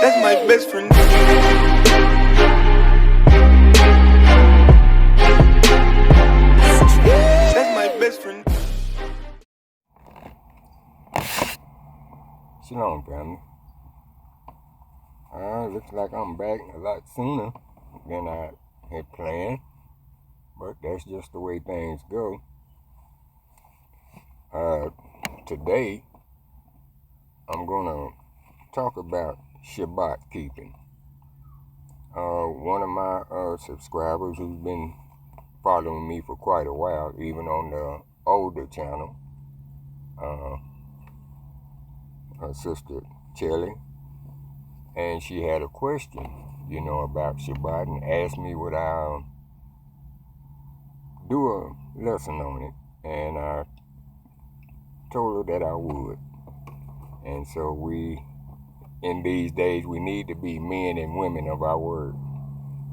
That's my best friend. That's my best friend. Shalom, family. Looks like I'm back a lot sooner than I had planned, but that's just the way things go. Today, I'm going to talk about Shabbat keeping. One of my subscribers who's been following me for quite a while, even on the older channel, her sister Chelly, and she had a question, about Shabbat, and asked me would I do a lesson on it, and I told her that I would. And so in these days, we need to be men and women of our word.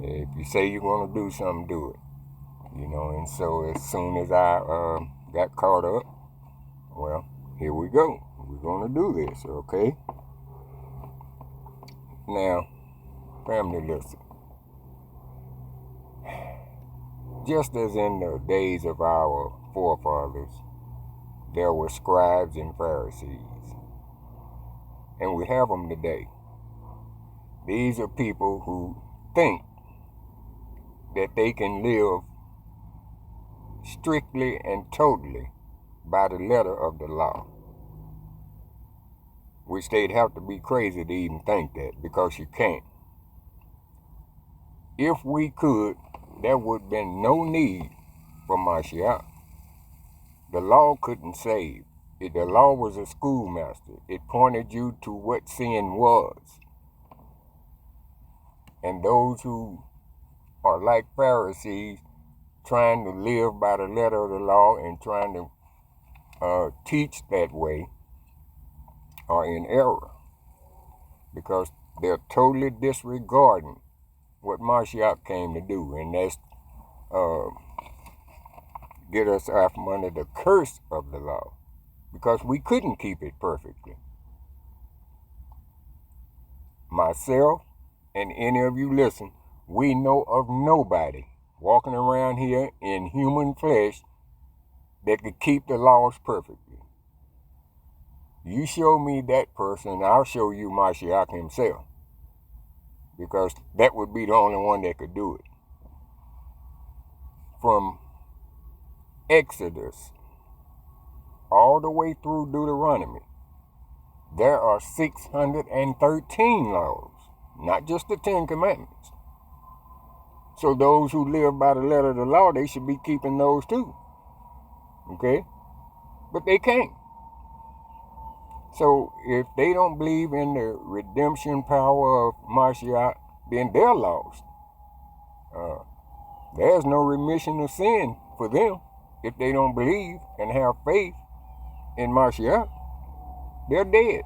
If you say you're going to do something, do it. And so as soon as I got caught up, well, here we go. We're going to do this, okay? Now, family, listen. Just as in the days of our forefathers, there were scribes and Pharisees, and we have them today. These are people who think that they can live strictly and totally by the letter of the law, which they'd have to be crazy to even think that, because you can't. If we could, there would have been no need for Mashiach. The law couldn't save. The law was a schoolmaster. It pointed you to what sin was. And those who are like Pharisees, trying to live by the letter of the law and trying to teach that way, are in error, because they're totally disregarding what Mashiach came to do, and that's get us out from under the curse of the law, because we couldn't keep it perfectly. Myself and any of you listen, we know of nobody walking around here in human flesh that could keep the laws perfectly. You show me that person, I'll show you Mashiach himself, because that would be the only one that could do it. From Exodus all the way through Deuteronomy, there are 613 laws, not just the 10 Commandments. So those who live by the letter of the law, they should be keeping those too. Okay? But they can't. So if they don't believe in the redemption power of Mashiach, then they're lost. There's no remission of sin for them if they don't believe and have faith in Mashiach. They're dead.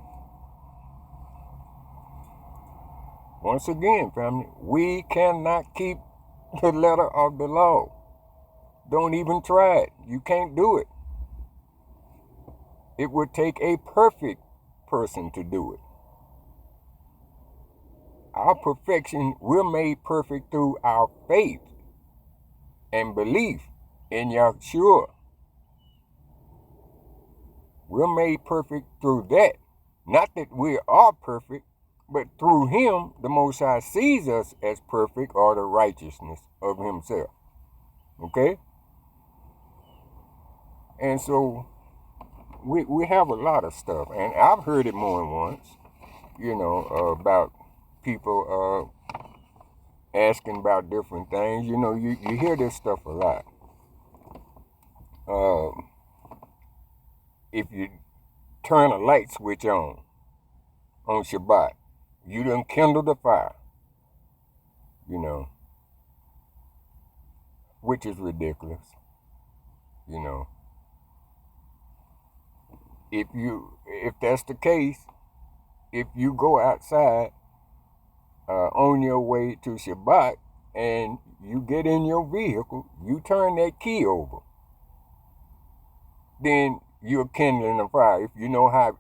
Once again, family, we cannot keep the letter of the law. Don't even try it. You can't do it. It would take a perfect person to do it. Our perfection, we're made perfect through our faith and belief in Yahushua. We're made perfect through that. Not that we are perfect, but through him, the Most High sees us as perfect, or the righteousness of himself. Okay? And so we have a lot of stuff, and I've heard it more than once, about people asking about different things. You hear this stuff a lot. If you turn a light switch on Shabbat, you done kindle the fire, which is ridiculous, If that's the case, if you go outside on your way to Shabbat and you get in your vehicle, you turn that key over, then you're kindling a fire. If you know how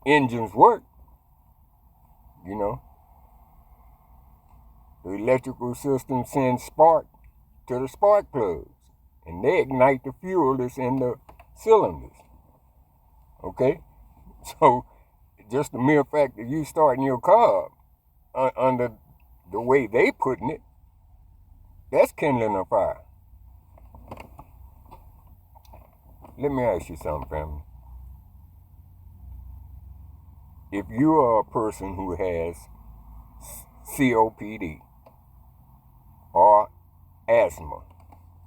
engines work, You know, the electrical system sends spark to the spark plugs, and they ignite the fuel that's in the cylinders. Okay? So, just the mere fact that you starting your car under the way they putting it, that's kindling a fire. Let me ask you something, family. If you are a person who has COPD or asthma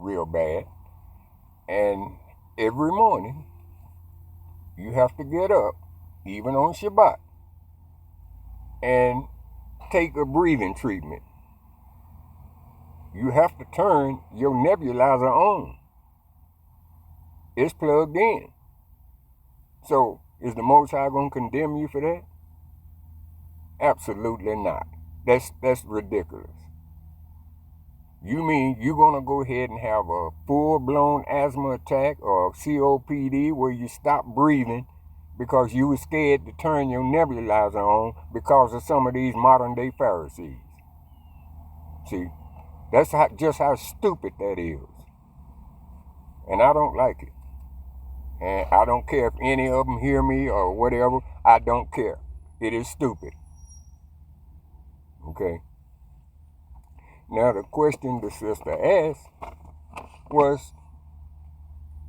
real bad, and every morning you have to get up, even on Shabbat, and take a breathing treatment, you have to turn your nebulizer on. It's plugged in. So, is the Most High going to condemn you for that? Absolutely not. That's ridiculous. You mean you're going to go ahead and have a full-blown asthma attack or COPD where you stop breathing because you were scared to turn your nebulizer on because of some of these modern-day Pharisees? See, that's just how stupid that is. And I don't like it. And I don't care if any of them hear me or whatever. I don't care. It is stupid. Okay? Now, the question the sister asked was,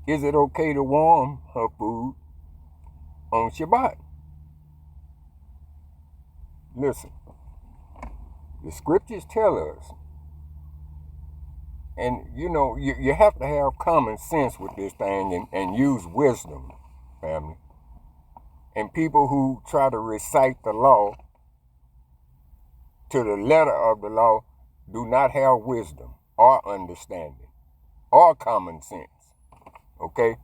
is it okay to warm her food on Shabbat? Listen, the scriptures tell us, and you know, you have to have common sense with this thing and use wisdom, family. And people who try to recite the law to the letter of the law do not have wisdom or understanding or common sense. Okay?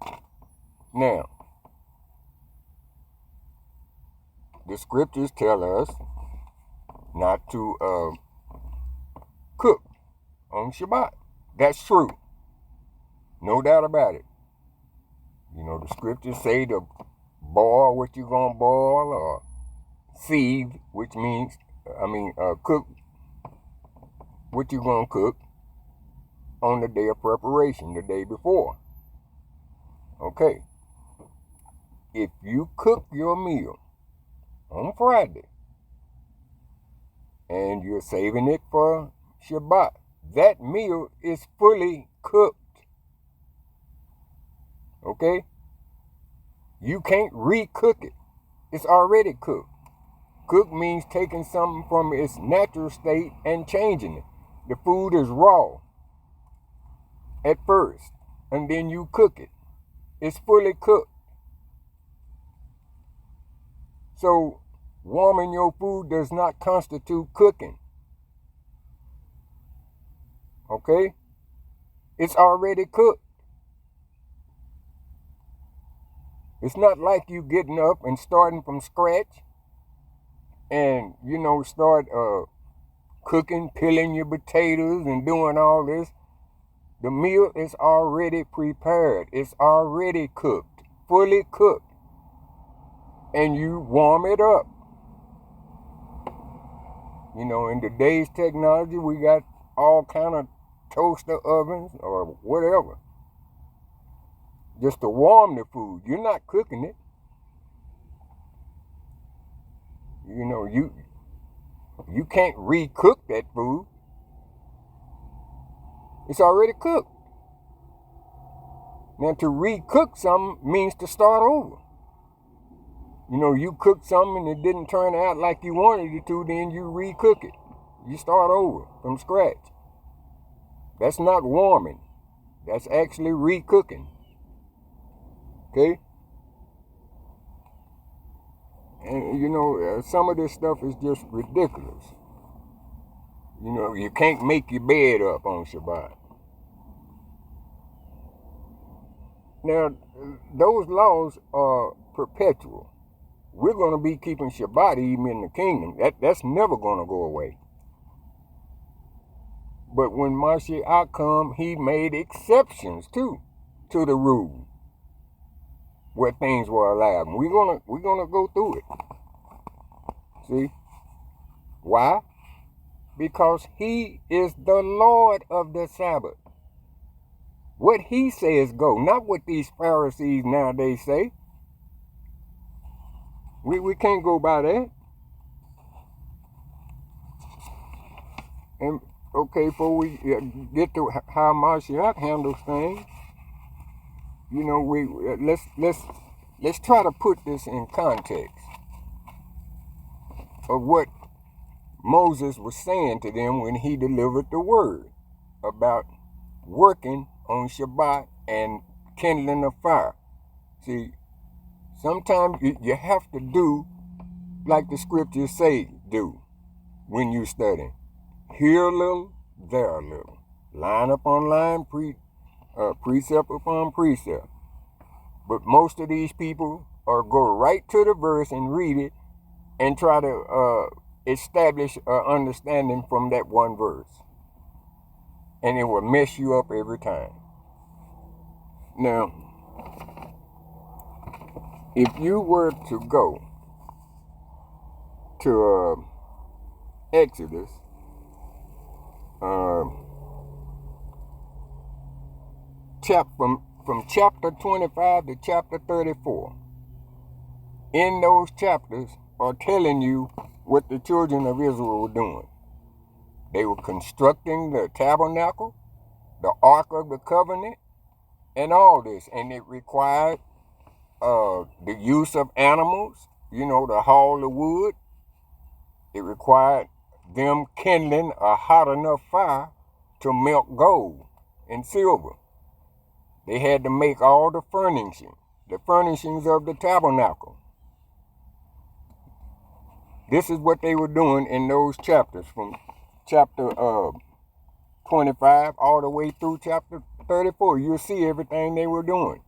Now, the scriptures tell us not to cook on Shabbat. That's true. No doubt about it. You know, the scriptures say to boil what you're going to boil, or sieve, which means, cook what you're going to cook on the day of preparation, the day before. Okay. If you cook your meal on Friday and you're saving it for Shabbat, that meal is fully cooked. Okay? You can't re-cook it. It's already cooked. Cook means taking something from its natural state and changing it. The food is raw at first, and then you cook it. It's fully cooked. So, warming your food does not constitute cooking. Okay? It's already cooked. It's not like you getting up and starting from scratch and, start cooking, peeling your potatoes and doing all this. The meal is already prepared. It's already cooked, fully cooked. And you warm it up. In today's technology, we got all kind of toaster ovens or whatever. Just to warm the food. You're not cooking it. You can't re-cook that food. It's already cooked. Now, to re-cook something means to start over. You cooked something and it didn't turn out like you wanted it to, then you re-cook it. You start over from scratch. That's not warming. That's actually re-cooking. Okay? And, some of this stuff is just ridiculous. You can't make your bed up on Shabbat. Now, those laws are perpetual. We're going to be keeping Shabbat even in the kingdom. That's never going to go away. But when Mashiach come, he made exceptions too to the rule where things were allowed. And we're gonna go through it. See? Why? Because he is the Lord of the Sabbath. What he says go, not what these Pharisees nowadays say. We can't go by that. And okay, before we get to how Mashiach handles things, you know, let's try to put this in context of what Moses was saying to them when he delivered the word about working on Shabbat and kindling a fire. See, sometimes you have to do like the scriptures say do when you study. Here a little, there a little. Line upon line, precept upon precept. But most of these people go right to the verse and read it and try to establish an understanding from that one verse. And it will mess you up every time. Now, if you were to go to Exodus, from chapter 25 to chapter 34, in those chapters are telling you what the children of Israel were doing. They were constructing the tabernacle, the Ark of the Covenant, and all this. And it required the use of animals, you know, to haul the wood. It required them kindling a hot enough fire to melt gold and silver. They had to make all the furnishings of the tabernacle. This is what they were doing in those chapters, from chapter 25 all the way through chapter 34. You'll see everything they were doing.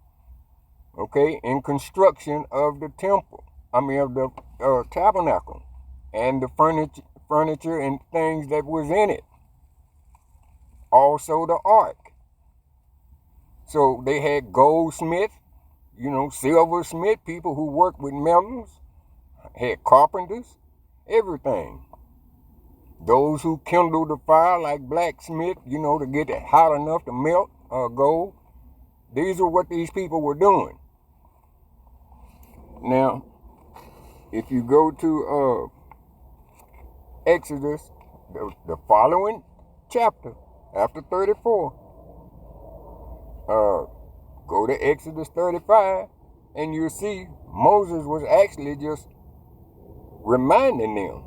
Okay, in construction of the temple, of the tabernacle, and the furniture and things that was in it. Also the ark. So they had goldsmith, you know, silversmith, people who worked with metals, had carpenters, everything. Those who kindled the fire, like blacksmith, you know, to get it hot enough to melt gold. These are what these people were doing. Now, if you go to Exodus, the following chapter, after 34, go to Exodus 35, and you'll see Moses was actually just reminding them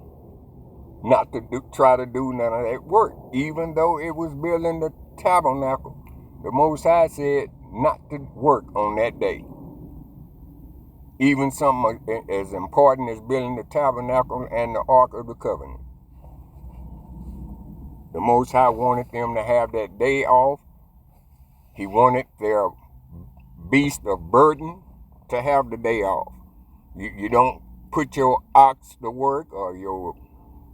not to try to do none of that work. Even though it was building the tabernacle, the Most High said not to work on that day. Even something as important as building the tabernacle and the Ark of the Covenant. The Most High wanted them to have that day off. He wanted their beast of burden to have the day off. You don't put your ox to work, or your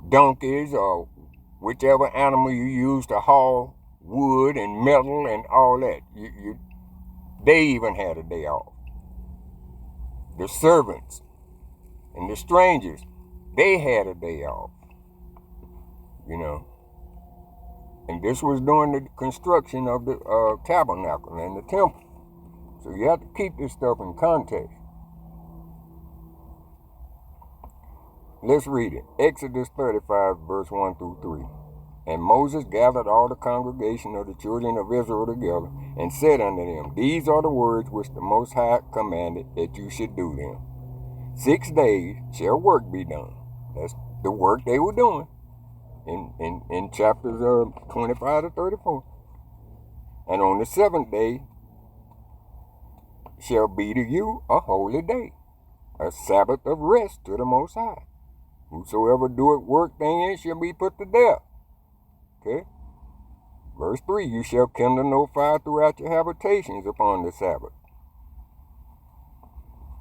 donkeys, or whichever animal you use to haul wood and metal and all that. They even had a day off. The servants and the strangers, they had a day off. You know. And this was during the construction of the tabernacle and the temple. So you have to keep this stuff in context. Let's read it. Exodus 35, verse 1 through 3. And Moses gathered all the congregation of the children of Israel together, and said unto them, These are the words which the Most High commanded that you should do them. 6 days shall work be done. That's the work they were doing in chapters 25 to 34. And on the 7th day shall be to you a holy day, a Sabbath of rest to the Most High. Whosoever doeth work therein shall be put to death. Okay? Verse 3, you shall kindle no fire throughout your habitations upon the Sabbath.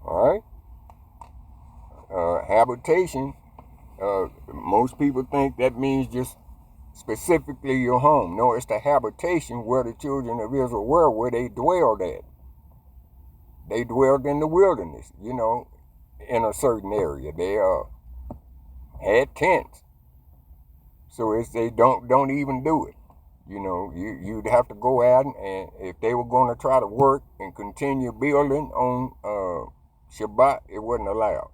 All right? Habitation, most people think that means just specifically your home. No, it's the habitation where the children of Israel were, where they dwelled at. They dwelled in the wilderness, you know, in a certain area. They had tents. So it's they don't even do it. You know, you'd have to go out and if they were going to try to work and continue building on Shabbat, it wasn't allowed.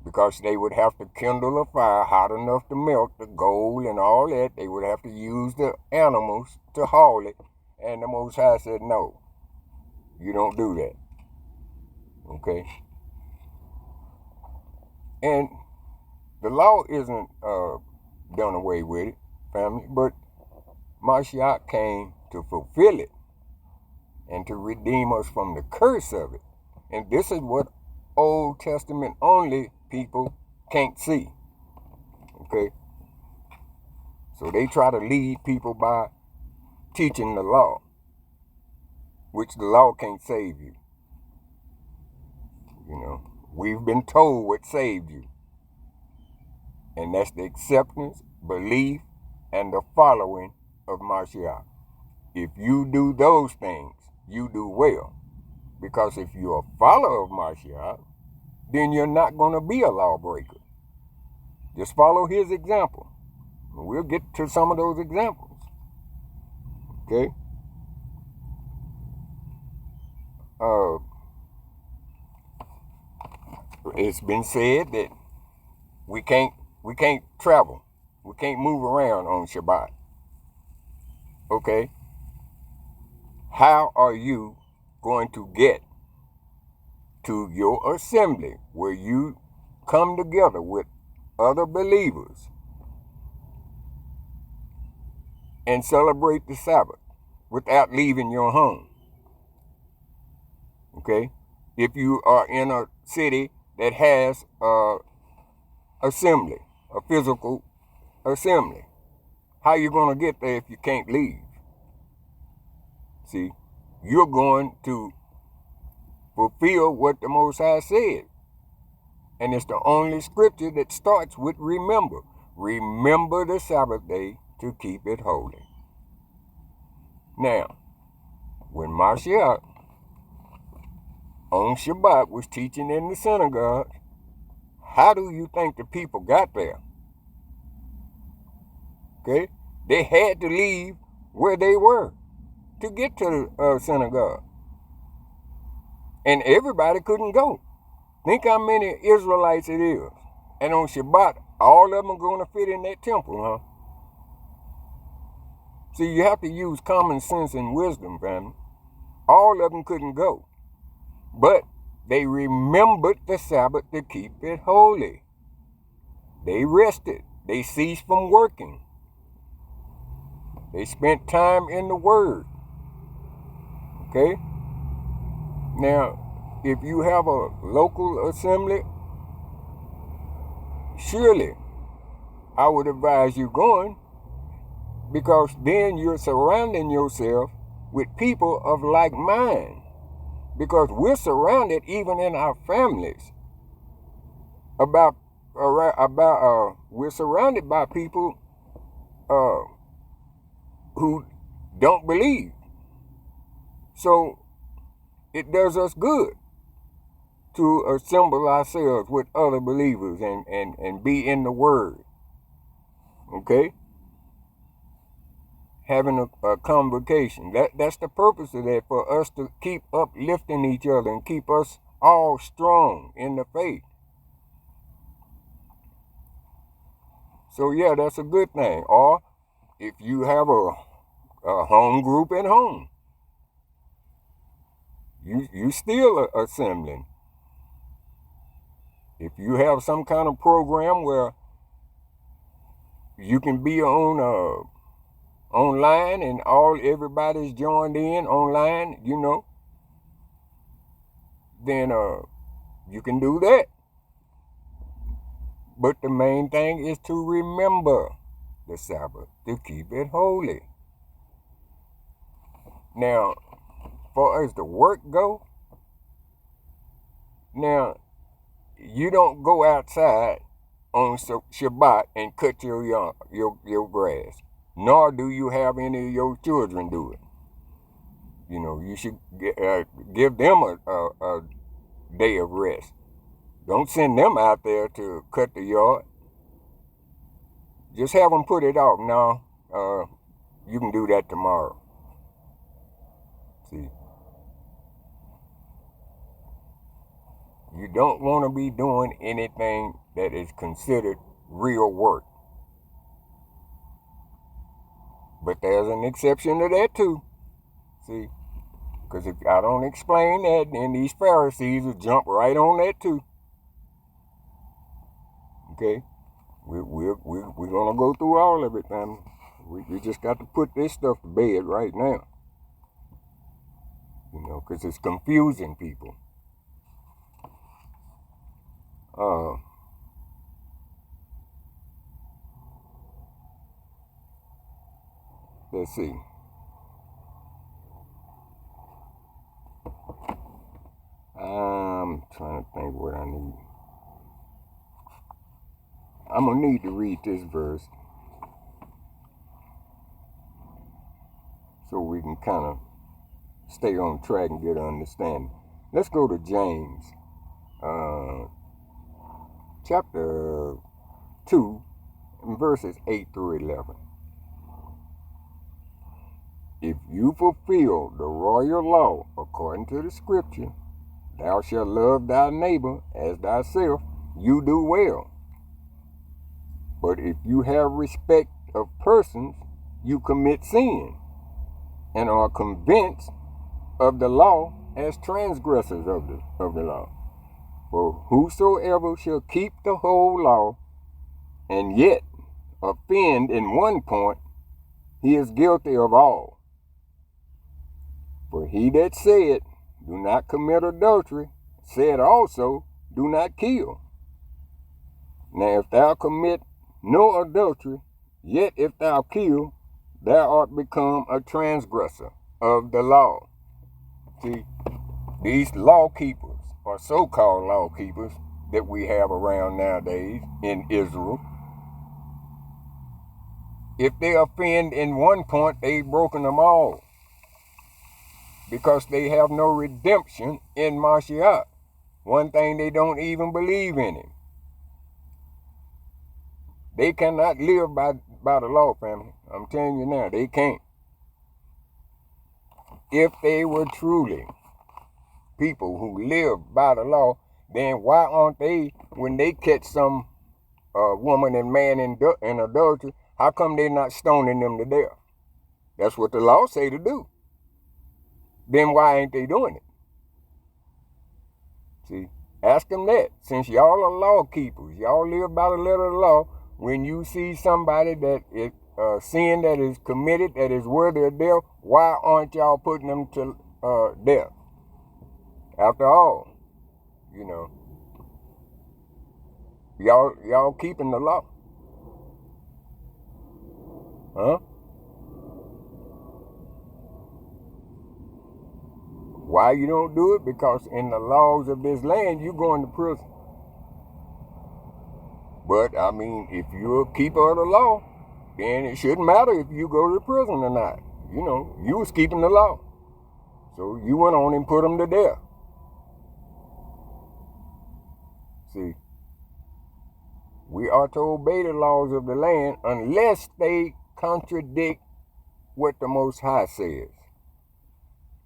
Because they would have to kindle a fire hot enough to melt the gold and all that. They would have to use the animals to haul it. And the Most High said, no, you don't do that. Okay? And the law isn't done away with it, family, but Mashiach came to fulfill it and to redeem us from the curse of it. And this is what Old Testament only people can't see. Okay? So they try to lead people by teaching the law, which the law can't save you. You know, we've been told what saved you. And that's the acceptance, belief, and the following of Mashiach. If you do those things, you do well. Because if you're a follower of Mashiach, then you're not going to be a lawbreaker. Just follow his example. We'll get to some of those examples. Okay? It's been said that we can't travel. We can't move around on Shabbat. Okay? How are you going to get to your assembly where you come together with other believers and celebrate the Sabbath without leaving your home? Okay? If you are in a city that has assembly, a physical assembly, how are you going to get there if you can't leave? See, you're going to fulfill what the Most High said. And it's the only scripture that starts with remember. Remember the Sabbath day to keep it holy. Now, when Mashiach on Shabbat was teaching in the synagogue, how do you think the people got there? Okay? They had to leave where they were to get to the synagogue. And everybody couldn't go. Think how many Israelites it is. And on Shabbat, all of them are going to fit in that temple, huh? See, you have to use common sense and wisdom, family. All of them couldn't go. But they remembered the Sabbath to keep it holy. They rested. They ceased from working. They spent time in the Word. Okay? Now, if you have a local assembly, surely I would advise you going, because then you're surrounding yourself with people of like mind. Because we're surrounded even in our families we're surrounded by people who don't believe. So it does us good to assemble ourselves with other believers and be in the Word. Okay? Having a convocation. That's the purpose of that, for us to keep uplifting each other and keep us all strong in the faith. So yeah, that's a good thing. Or if you have a home group at home, you still assembling. If you have some kind of program where you can be on online and everybody's joined in online, you know, then you can do that. But the main thing is to remember the Sabbath, to keep it holy. Now, far as the work go, now, you don't go outside on Shabbat and cut your grass, nor do you have any of your children do it. You know, you should give them a day of rest. Don't send them out there to cut the yard. Just have them put it off. No, you can do that tomorrow. See, you don't want to be doing anything that is considered real work. But there's an exception to that too. See, because if I don't explain that, then these Pharisees will jump right on that too. Okay, we're gonna go through all of it, family. We just got to put this stuff to bed right now. You know, because it's confusing people. Let's see. I'm trying to think what I need. I'm going to need to read this verse so we can kind of stay on track and get an understanding. Let's go to James, chapter 2, and verses 8 through 11. If you fulfill the royal law according to the scripture, thou shalt love thy neighbor as thyself, you do well. But if you have respect of persons, you commit sin, and are convinced of the law as transgressors of the law. For whosoever shall keep the whole law, and yet offend in one point, he is guilty of all. For he that said, do not commit adultery, said also, do not kill. Now if thou commit no adultery, yet if thou kill, thou art become a transgressor of the law. See, these law keepers, or so-called law keepers, that we have around nowadays in Israel, if they offend in one point, they've broken them all. Because they have no redemption in Mashiach. One thing, they don't even believe in him. They cannot live by the law, family. I'm telling you now, they can't. If they were truly people who live by the law, then why aren't they, when they catch some woman and man in adultery, how come they not stoning them to death? That's what the law say to do. Then why ain't they doing it? See, ask them that. Since y'all are law keepers, y'all live by the letter of the law, when you see somebody that is sin that is committed, that is worthy of death, why aren't y'all putting them to death? After all, you know, y'all keeping the law. Huh? Why you don't do it? Because in the laws of this land, you're going to prison. But, I mean, if you're a keeper of the law, then it shouldn't matter if you go to prison or not. You know, you was keeping the law. So you went on and put them to death. See, we are to obey the laws of the land unless they contradict what the Most High says.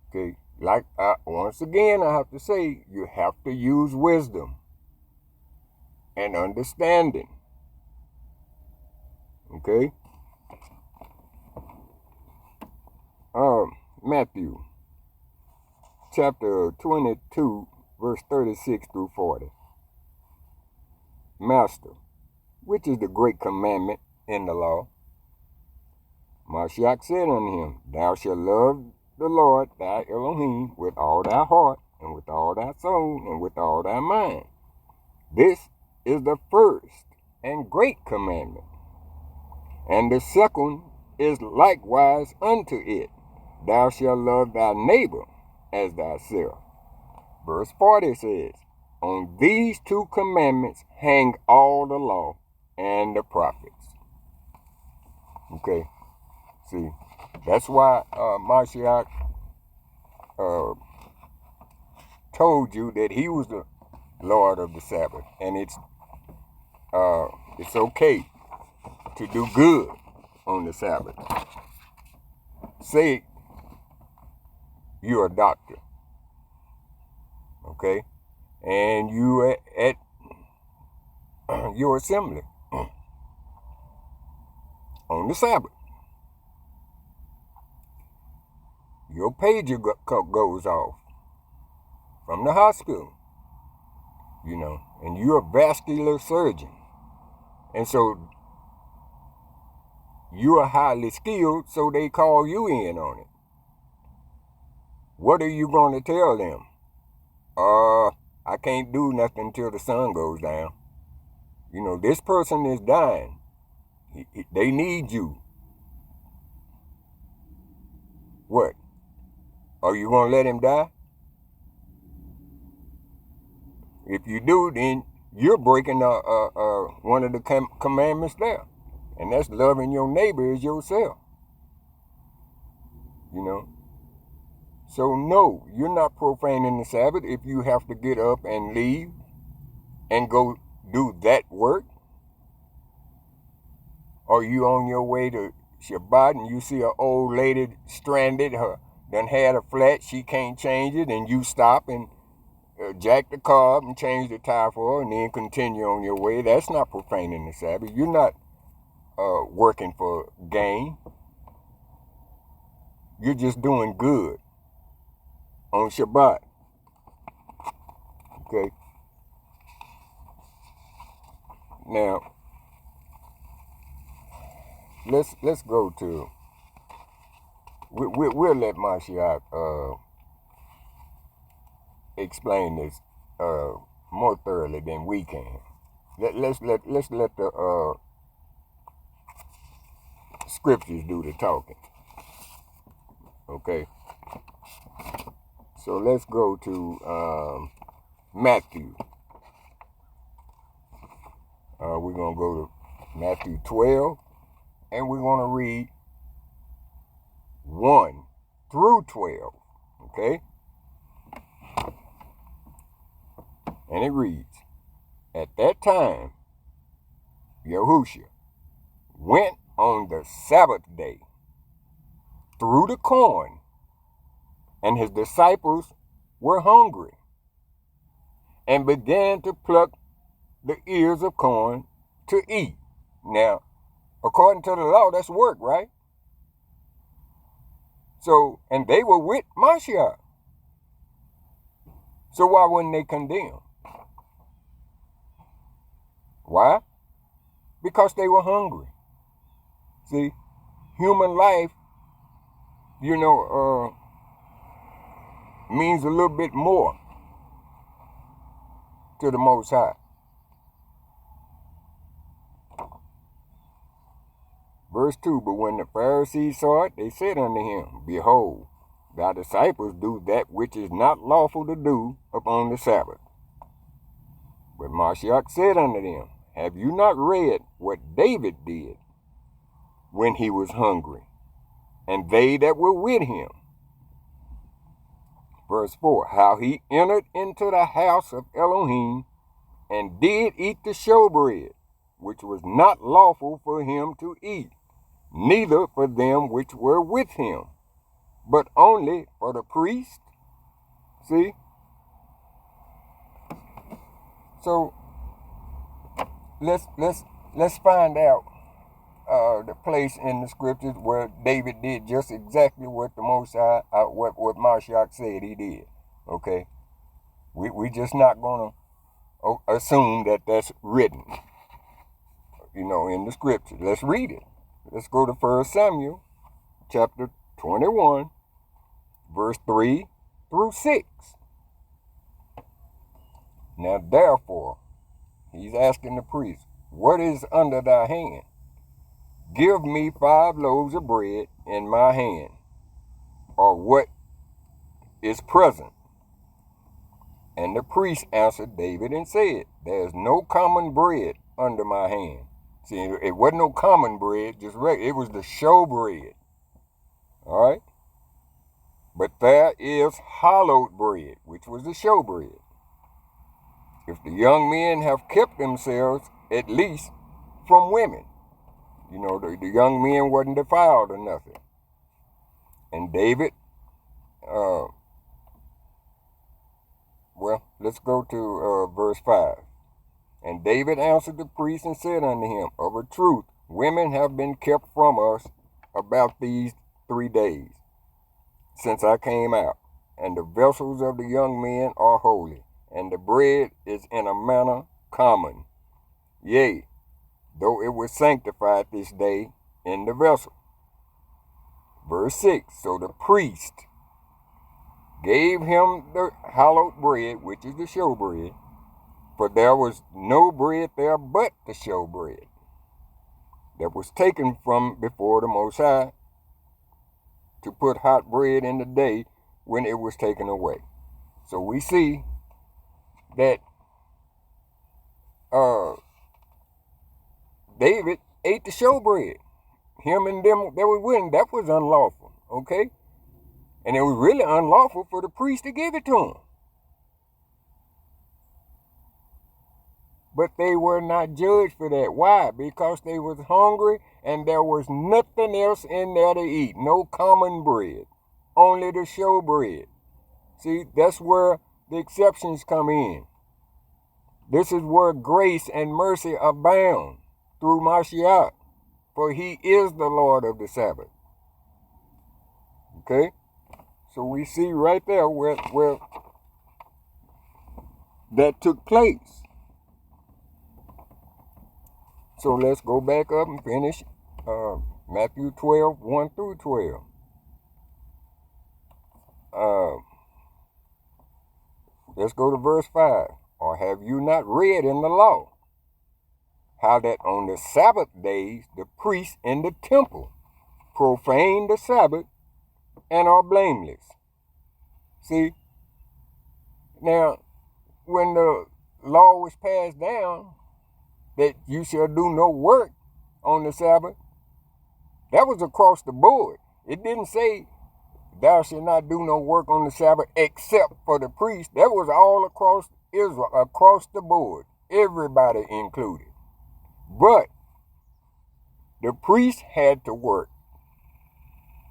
Okay, like, once again, I have to say, you have to use wisdom and understanding. Okay? Matthew, chapter 22, verse 36 through 40. Master, which is the great commandment in the law? Mashiach said unto him, thou shalt love the Lord thy Elohim with all thy heart, and with all thy soul, and with all thy mind. This is the first and great commandment. And the second is likewise unto it, thou shalt love thy neighbor as thyself. Verse 40 says, on these two commandments hang all the law and the prophets. Okay, see, that's why Mashiach told you that he was the Lord of the Sabbath, and it's okay to do good on the Sabbath. Say you're a doctor, okay? And you at your assembly on the Sabbath. Your pager goes off from the hospital, and you're a vascular surgeon. And so you are highly skilled, so they call you in on it. What are you going to tell them? I can't do nothing until the sun goes down. This person is dying. They need you. What? Are you going to let him die? If you do, then you're breaking one of the commandments there. And that's loving your neighbor as yourself. So no, you're not profaning the Sabbath if you have to get up and leave and go do that work. Or you on your way to Shabbat and you see an old lady stranded, her done had a flat, she can't change it, and you stop and jack the car up and change the tire for her and then continue on your way. That's not profaning the Sabbath. You're not working for gain. You're just doing good on Shabbat. Okay? Now, let's go to, we'll let Mashiach explain this more thoroughly than we can. Let's let the scriptures do the talking. Okay? So let's go to Matthew. We're going to go to Matthew 12, and we're going to read 1 through 12. Okay? And it reads, at that time, YAHUSHA went on the Sabbath day through the corn, and his disciples were hungry, and began to pluck the ears of corn to eat. Now, according to the law, that's work, right? So, and they were with Mashiach. So why wouldn't they condemn? Why? Because they were hungry. See, human life, means a little bit more to the Most High. Verse 2, but when the Pharisees saw it, they said unto him, behold, thy disciples do that which is not lawful to do upon the Sabbath. But Mashiach said unto them, have you not read what David did when he was hungry, and they that were with him? Verse 4, how he entered into the house of Elohim, and did eat the showbread, which was not lawful for him to eat, neither for them which were with him, but only for the priest. See? So let's find out the place in the scriptures where David did just exactly what the Most High, what Mashiach said he did. Okay? We just not gonna assume that that's written, in the scriptures. Let's read it. Let's go to 1 Samuel chapter 21, verse 3 through 6. Now therefore, he's asking the priest, what is under thy hand? Give me 5 loaves of bread in my hand, or what is present. And the priest answered David and said, there is no common bread under my hand. See, it wasn't no common bread, just regular. It was the show bread. All right? But there is hallowed bread, which was the show bread. If the young men have kept themselves, at least from women. You know, the young men wasn't defiled or nothing. And David, well, let's go to verse 5. And David answered the priest and said unto him, of a truth, women have been kept from us about these 3 days since I came out. And the vessels of the young men are holy, and the bread is in a manner common. Yea, though it was sanctified this day in the vessel. Verse 6, so the priest gave him the hallowed bread, which is the showbread, for there was no bread there but the showbread that was taken from before the Most High to put hot bread in the day when it was taken away. So we see that David ate the showbread. Him and them that was with him, that was unlawful, okay? And it was really unlawful for the priest to give it to him. But they were not judged for that. Why? Because they was hungry and there was nothing else in there to eat. No common bread. Only the showbread. See, that's where the exceptions come in. This is where grace and mercy abound through Mashiach. For he is the Lord of the Sabbath. Okay? So we see right there where that took place. So let's go back up and finish Matthew 12, 1 through 12. Let's go to verse 5. Or have you not read in the law how that on the Sabbath days the priests in the temple profane the Sabbath and are blameless? See, now, when the law was passed down that you shall do no work on the Sabbath, that was across the board. It didn't say thou shalt not do no work on the Sabbath except for the priest. That was all across Israel, across the board, everybody included. But the priests had to work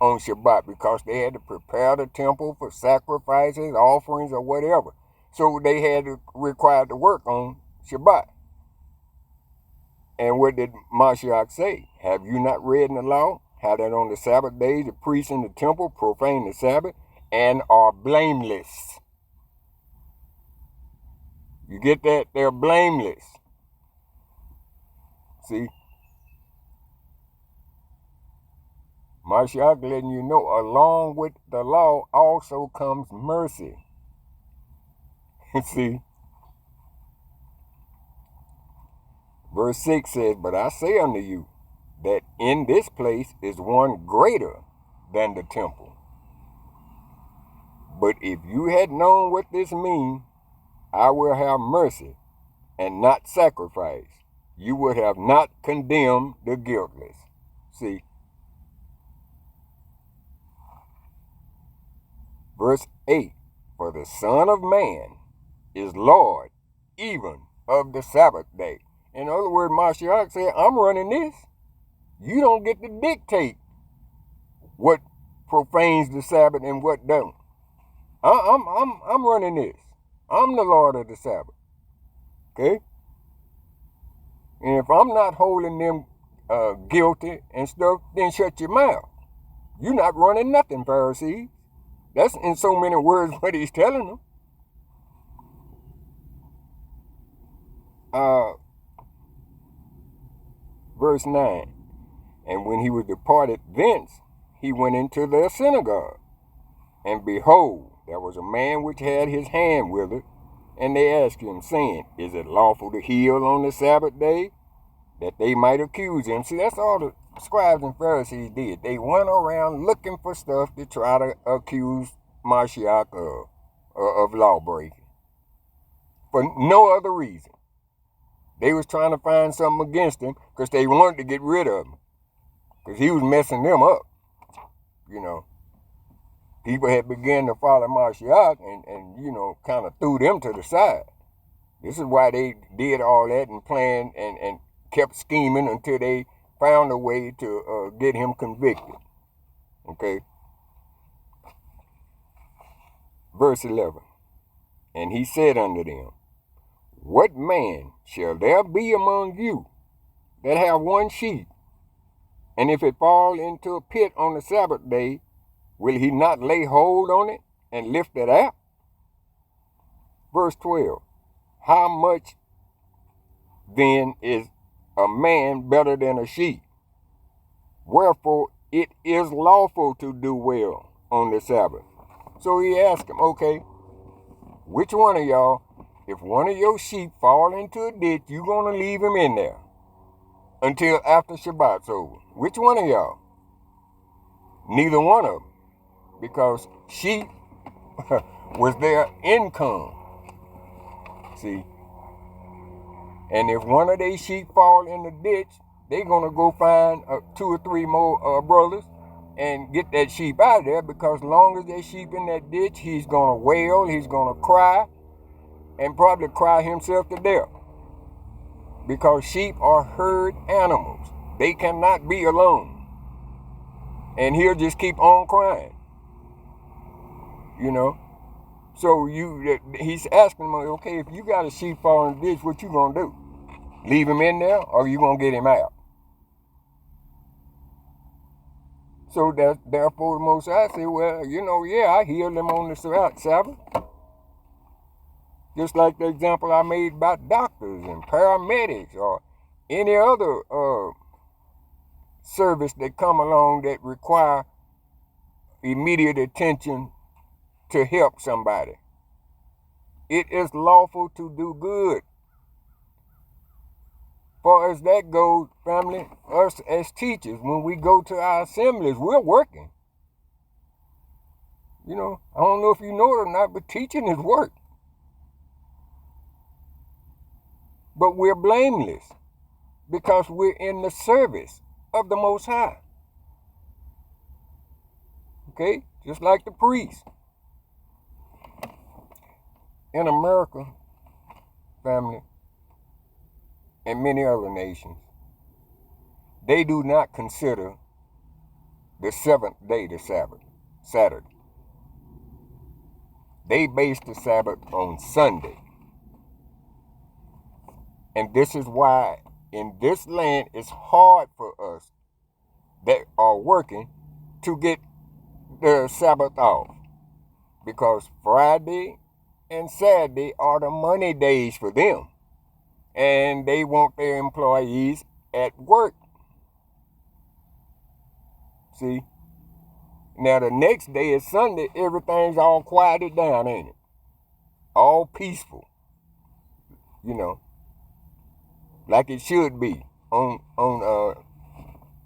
on Shabbat because they had to prepare the temple for sacrifices, offerings, or whatever. So they had to required to work on Shabbat. And what did Mashiach say? Have you not read in the law how that on the Sabbath days the priests in the temple profane the Sabbath and are blameless? You get that? They're blameless. See? Mashiach letting you know, along with the law also comes mercy. See? Verse 6 says, but I say unto you, that in this place is one greater than the temple. But if you had known what this means, I will have mercy and not sacrifice. You would have not condemned the guiltless. See? Verse 8, for the Son of Man is Lord even of the Sabbath day. In other words, Mashiach said, I'm running this. You don't get to dictate what profanes the Sabbath and what don't. I'm running this. I'm the Lord of the Sabbath. Okay? And if I'm not holding them guilty and stuff, then shut your mouth. You're not running nothing, Pharisees. That's in so many words what he's telling them. Verse 9. And when he was departed thence, he went into their synagogue. And behold, there was a man which had his hand withered. And they asked him, saying, is it lawful to heal on the Sabbath day? That they might accuse him. See, that's all the scribes and Pharisees did. They went around looking for stuff to try to accuse Mashiach of law breaking. For no other reason. They was trying to find something against him because they wanted to get rid of him. Because he was messing them up. You know. People had begun to follow Mashiach and you know, kind of threw them to the side. This is why they did all that and planned and kept scheming until they found a way to get him convicted. Okay? Verse 11. And he said unto them, what man shall there be among you that have one sheep, and if it fall into a pit on the Sabbath day, will he not lay hold on it and lift it out? Verse 12. How much then is a man better than a sheep? Wherefore it is lawful to do well on the Sabbath. So he asked him, okay, which one of y'all, if one of your sheep fall into a ditch, you going to leave him in there until after Shabbat's over? Which one of y'all? Neither one of them, because sheep was their income. See? And if one of their sheep fall in the ditch, they're going to go find 2 or 3 more brothers and get that sheep out of there, because long as that sheep in that ditch, he's going to wail, he's going to cry, and probably cry himself to death. Because sheep are herd animals. They cannot be alone. And he'll just keep on crying. You know? So he's asking him, okay, if you got a sheep fall in the ditch, what you going to do? Leave him in there, or you going to get him out? So therefore the Most High said, well, yeah, I healed them on the Sabbath. Just like the example I made about doctors and paramedics or any other service that come along that require immediate attention to help somebody. It is lawful to do good. For as that goes, family, us as teachers, when we go to our assemblies, we're working. I don't know if you know it or not, but teaching is work. But we're blameless because we're in the service of the Most High. Okay? Just like the priest. In America, family, and many other nations, they do not consider the 7th day the Sabbath, Saturday. They base the Sabbath on Sunday. And this is why in this land it's hard for us that are working to get the Sabbath off. Because Friday and Saturday are the money days for them. And they want their employees at work. See? Now the next day is Sunday, everything's all quieted down, ain't it? All peaceful. Like it should be on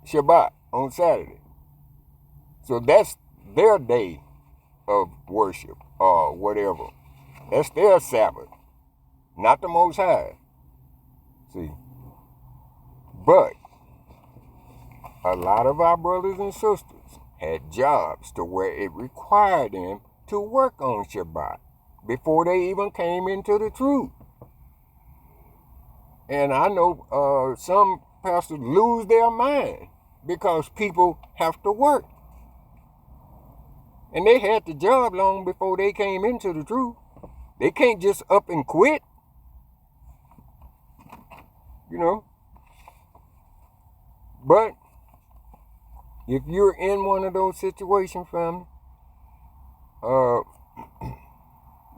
Shabbat, on Saturday. So that's their day of worship or whatever. That's their Sabbath, not the Most High. See? But a lot of our brothers and sisters had jobs to where it required them to work on Shabbat before they even came into the truth. And I know some pastors lose their mind because people have to work. And they had the job long before they came into the truth. They can't just up and quit. But if you're in one of those situations, family,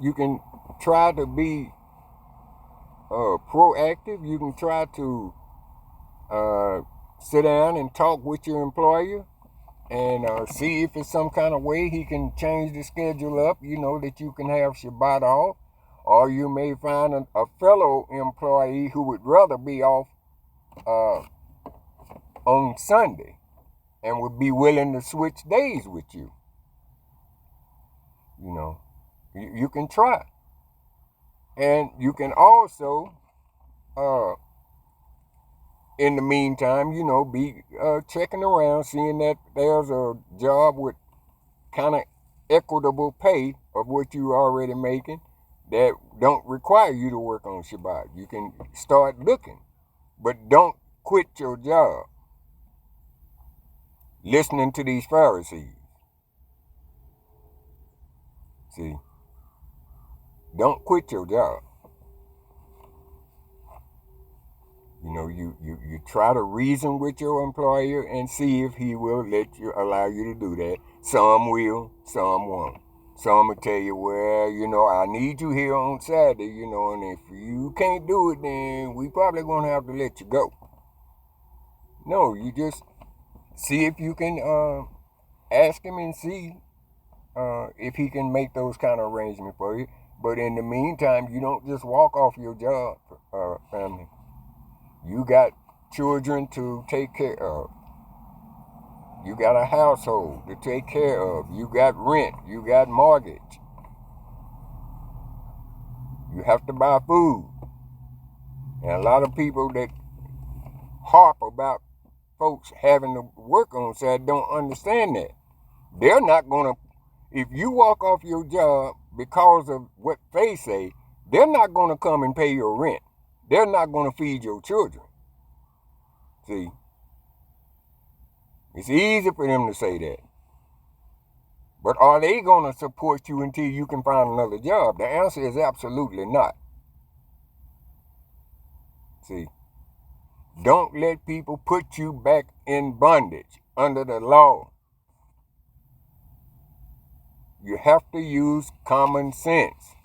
you can try to be proactive. You can try to sit down and talk with your employer and see if it's some kind of way he can change the schedule up, that you can have Shabbat off. Or you may find a fellow employee who would rather be off on Sunday and would be willing to switch days with you. You can try. And you can also, in the meantime, be checking around, seeing that there's a job with kind of equitable pay of what you're already making that don't require you to work on Shabbat. You can start looking, but don't quit your job. listening to these Pharisees. See, don't quit your job. You know, you try to reason with your employer and see if he will allow you to do that. Some will, some won't. Some will tell you, well, you know, I need you here on Saturday, you know, and if you can't do it, then we probably going to have to let you go. No, you just see if you can ask him and see if he can make those kind of arrangements for you. But in the meantime, you don't just walk off your job, family. You got children to take care of. You got a household to take care of. You got rent. You got mortgage. You have to buy food. And a lot of people that harp about folks having to work on Saturday don't understand that. They're not going to, if you walk off your job because of what they say, they're not going to come and pay your rent. They're not going to feed your children. See, it's easy for them to say that. But are they going to support you until you can find another job? The answer is absolutely not. See, don't let people put you back in bondage under the law. You have to use common sense.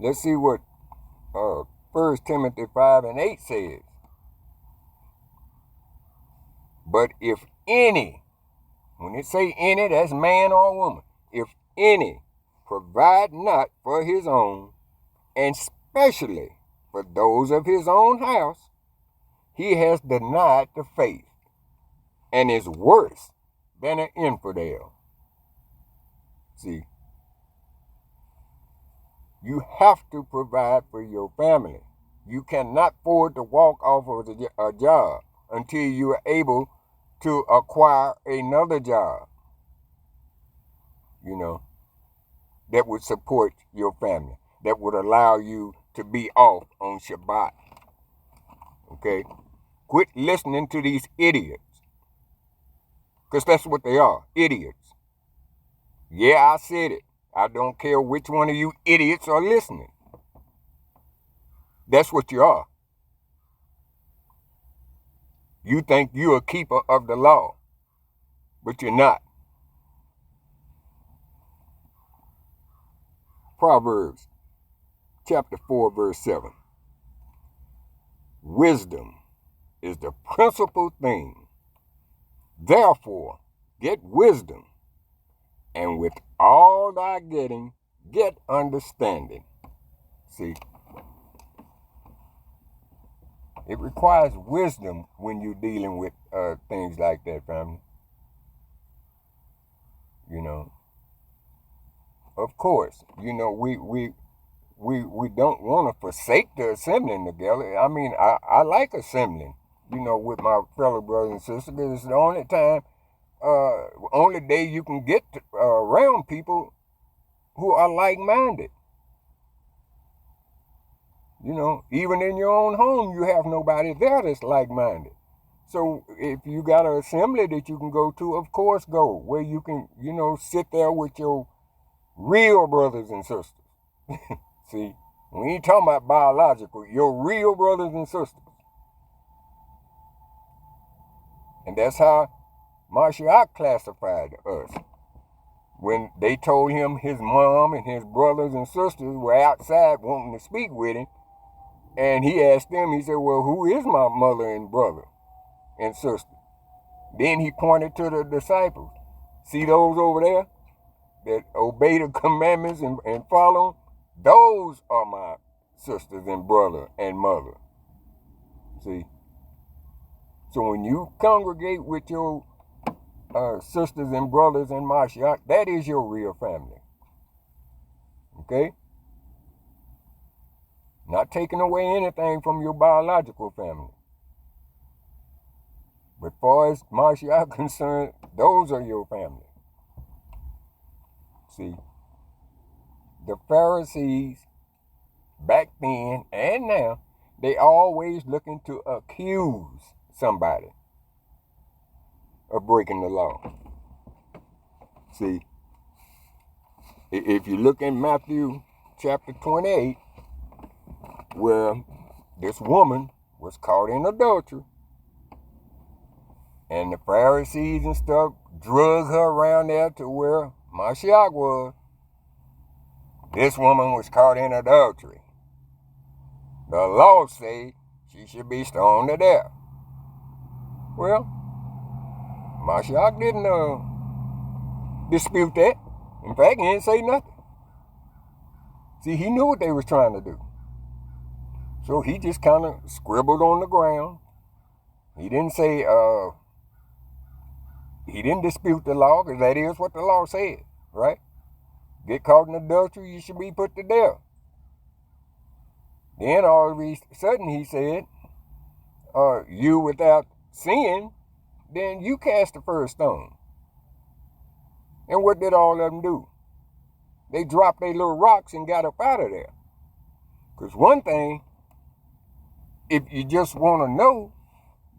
Let's see what 1 Timothy 5:8 says. But if any, when it say any, that's man or woman, if any provide not for his own, and especially for those of his own house, he has denied the faith and is worse than an infidel. See, you have to provide for your family. You cannot afford to walk off of a job until you are able to acquire another job, you know, that would support your family, that would allow you to be off on Shabbat. Okay? Quit listening to these idiots, because that's what they are, idiots. Yeah, I said it. I don't care which one of you idiots are listening. That's what you are. You think you're a keeper of the law, but you're not. Proverbs chapter 4, verse 7. Wisdom is the principal thing. Therefore, get wisdom, and with all thy getting, get understanding. See, it requires wisdom when you're dealing with things like that, family. You know, of course, you know, we don't want to forsake the assembling together. I mean, I like assembling, you know, with my fellow brothers and sisters, because it's the only time, only day you can get around people who are like-minded. You know, even in your own home, you have nobody there that's like-minded. So if you got an assembly that you can go to, of course go, where you can, you know, sit there with your real brothers and sisters. See, we ain't talking about biological, your real brothers and sisters. And that's how Mashiach classified us. When they told him his mom and his brothers and sisters were outside wanting to speak with him, and he asked them, he said, well, who is my mother and brother and sister? Then he pointed to the disciples. See those over there that obey the commandments and follow? Those are my sisters and brother and mother. See? So when you congregate with your sisters and brothers in Mashiach, that is your real family. Okay? Not taking away anything from your biological family. But as far as Mashiach concerned, those are your family. See? The Pharisees, back then and now, they always looking to accuse somebody of breaking the law. See, if you look in Matthew chapter 28, where this woman was caught in adultery, and the Pharisees and stuff drug her around there to where Mashiach was. This woman was caught in adultery. The law said she should be stoned to death. Well, Mashiach didn't dispute that. In fact, he didn't say nothing. See, he knew what they was trying to do. So he just kind of scribbled on the ground. He didn't say, he didn't dispute the law, because that is what the law said, right? Get caught in adultery, you should be put to death. Then all of a sudden he said, you without sin, then you cast the first stone. And what did all of them do? They dropped their little rocks and got up out of there. Because one thing, if you just want to know,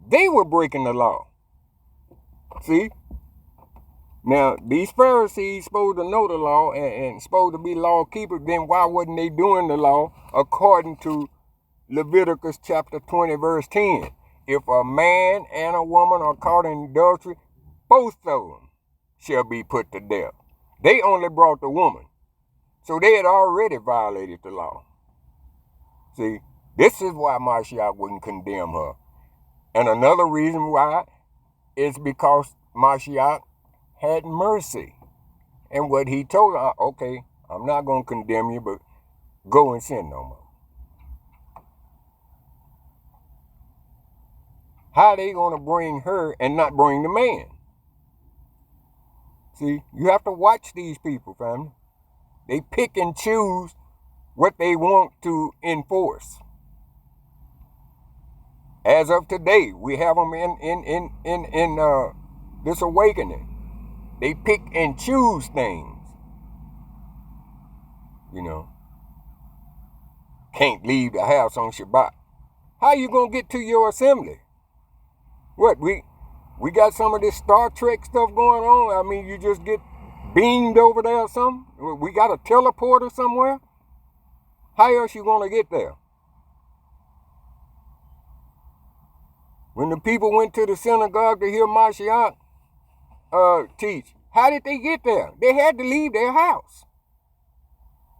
they were breaking the law. See? Now, these Pharisees supposed to know the law and supposed to be law keepers, then why wasn't they doing the law according to Leviticus chapter 20, verse 10? If a man and a woman are caught in adultery, both of them shall be put to death. They only brought the woman. So they had already violated the law. See, this is why Mashiach wouldn't condemn her. And another reason why is because Mashiach had mercy. And what he told her, okay, I'm not going to condemn you, but go and sin no more. How are they going to bring her and not bring the man? See, you have to watch these people, family. They pick and choose what they want to enforce. As of today, we have them in this awakening. They pick and choose things. You know. Can't leave the house on Shabbat. How you gonna get to your assembly? What, we got some of this Star Trek stuff going on? I mean, you just get beamed over there or something? We got a teleporter somewhere? How else you gonna get there? When the people went to the synagogue to hear Mashiach teach, how did they get there? They had to leave their house.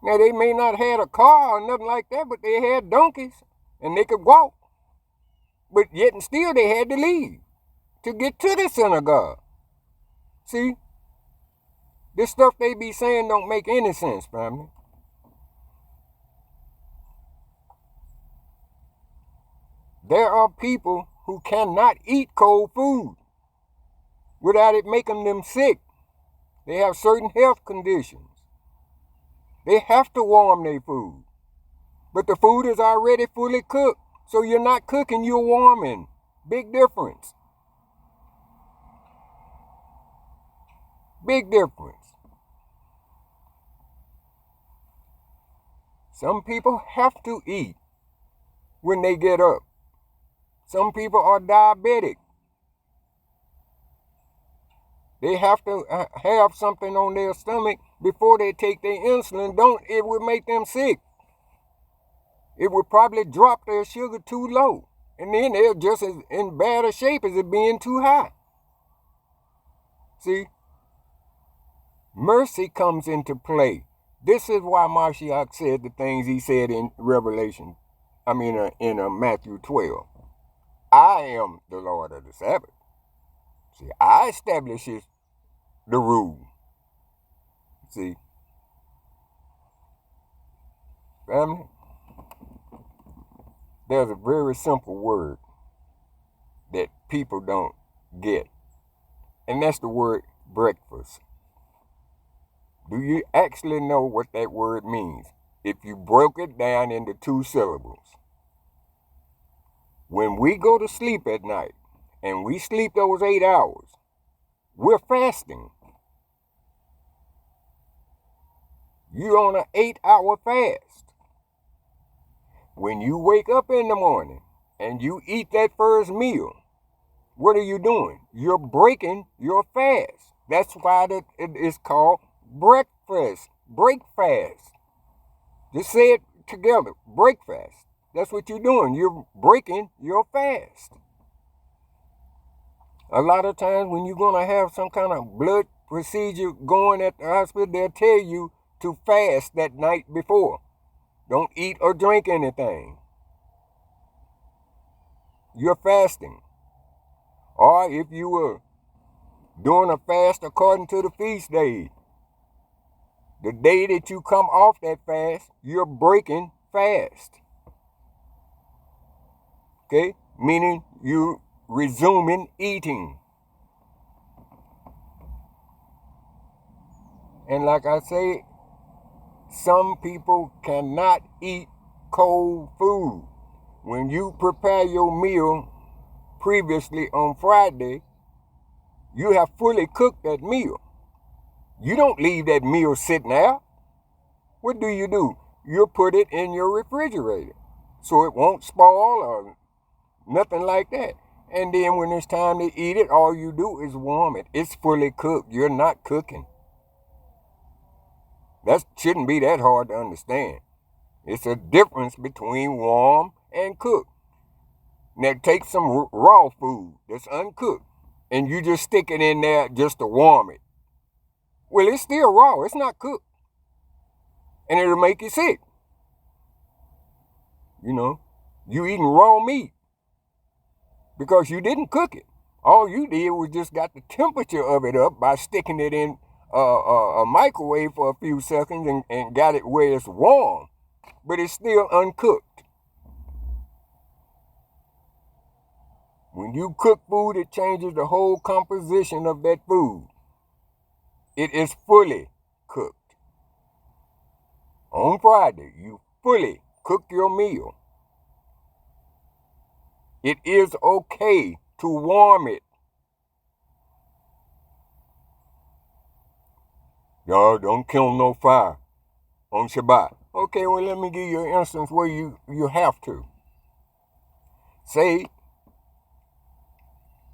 Now, they may not have had a car or nothing like that, but they had donkeys and they could walk. But yet and still they had to leave to get to the synagogue. See? This stuff they be saying don't make any sense, family. There are people who cannot eat cold food without it making them sick. They have certain health conditions. They have to warm their food. But the food is already fully cooked. So you're not cooking, you're warming. Big difference. Big difference. Some people have to eat when they get up. Some people are diabetic. They have to have something on their stomach before they take their insulin. It would make them sick. It would probably drop their sugar too low. And then they're just as in bad a shape as it being too high. See? Mercy comes into play. This is why Mashiach said the things he said in Matthew 12. I am the Lord of the Sabbath. See, I establish the rule. See? Family? There's a very simple word that people don't get. And that's the word breakfast. Do you actually know what that word means? If you broke it down into 2 syllables. When we go to sleep at night and we sleep those 8 hours, we're fasting. You're on an 8-hour fast. When you wake up in the morning and you eat that first meal, what are you doing? You're breaking your fast. That's why it is called breakfast. Break fast. Just say it together. Break fast. That's what you're doing. You're breaking your fast. A lot of times when you're going to have some kind of blood procedure going at the hospital, they'll tell you to fast that night before. Don't eat or drink anything. You're fasting. Or if you were doing a fast according to the feast day, the day that you come off that fast, you're breaking fast. Okay? Meaning you resuming eating. And like I say, some people cannot eat cold food. When you prepare your meal previously on Friday, you have fully cooked that meal. You don't leave that meal sitting out. What do? You put it in your refrigerator so it won't spoil or nothing like that. And then when it's time to eat it, all you do is warm it. It's fully cooked. You're not cooking. That shouldn't be that hard to understand. It's a difference between warm and cooked. Now take some raw food that's uncooked and you just stick it in there just to warm it. Well, it's still raw. It's not cooked. And it'll make you sick. You eating raw meat because you didn't cook it. All you did was just got the temperature of it up by sticking it in a microwave for a few seconds and got it where it's warm, but it's still uncooked. When you cook food, it changes the whole composition of that food. It is fully cooked. On Friday, you fully cook your meal. It is okay to warm it. Y'all don't kill no fire on Shabbat. Okay, well, let me give you an instance where you have to. Say,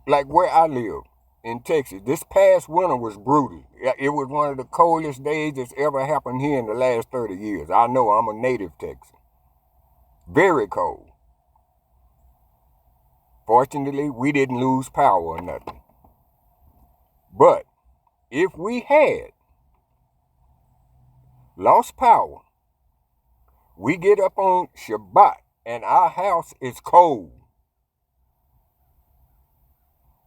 like where I live in Texas, this past winter was brutal. It was one of the coldest days that's ever happened here in the last 30 years. I know, I'm a native Texan. Very cold. Fortunately, we didn't lose power or nothing. But if we had lost power, we get up on Shabbat and our house is cold.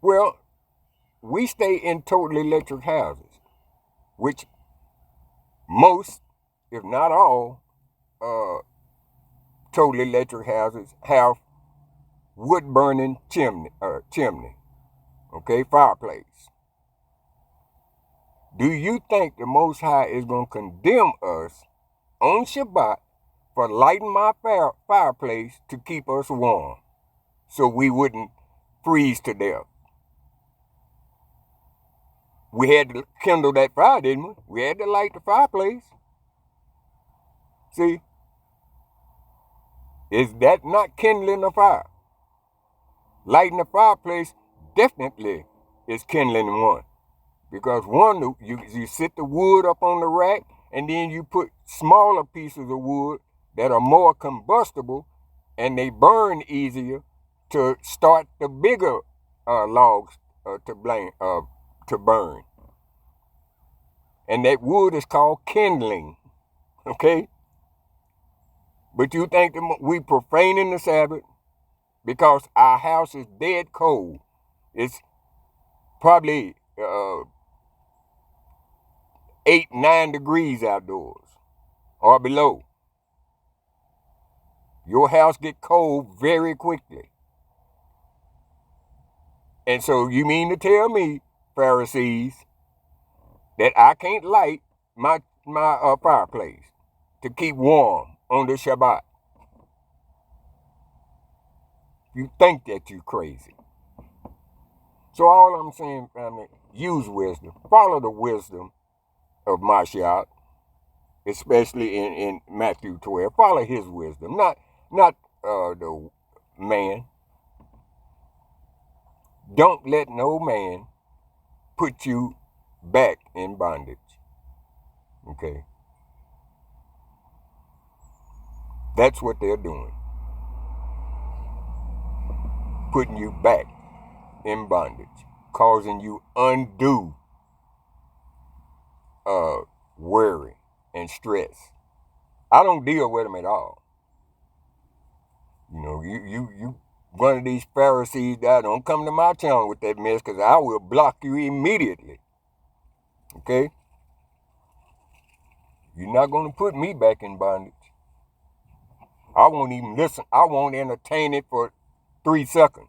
Well, we stay in total electric houses, which most, if not all, total electric houses have wood-burning chimney, fireplace. Do you think the Most High is going to condemn us on Shabbat for lighting my fireplace to keep us warm so we wouldn't freeze to death? We had to kindle that fire, didn't we? We had to light the fireplace. See? Is that not kindling a fire? Lighting a fireplace definitely is kindling one. Because one, you sit the wood up on the rack, and then you put smaller pieces of wood that are more combustible, and they burn easier to start the bigger logs to burn. And that wood is called kindling, okay? But you think we profaning the Sabbath because our house is dead cold. It's probably 8-9 degrees outdoors or below. Your house get cold very quickly. And so you mean to tell me, Pharisees, that I can't light my fireplace to keep warm on the Shabbat? You think that you're crazy. So all I'm saying, family, use wisdom. Follow the wisdom of Mashiach, especially in Matthew 12. Follow his wisdom, not the man. Don't let no man put you back in bondage. Okay? That's what they're doing. Putting you back in bondage. Causing you undue worry and stress. I don't deal with them at all. You know, you one of these Pharisees that don't come to my channel with that mess, because I will block you immediately. Okay? You're not going to put me back in bondage. I won't even listen. I won't entertain it for 3 seconds.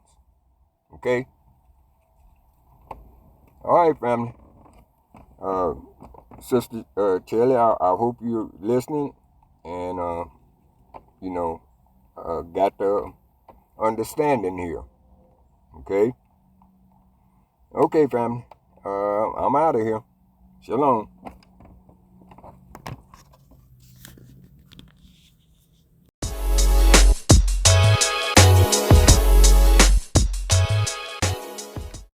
Okay? All right, family. Sister Kelly, I hope you're listening and, got the understanding here. Okay? Okay, family. I'm out of here. Shalom.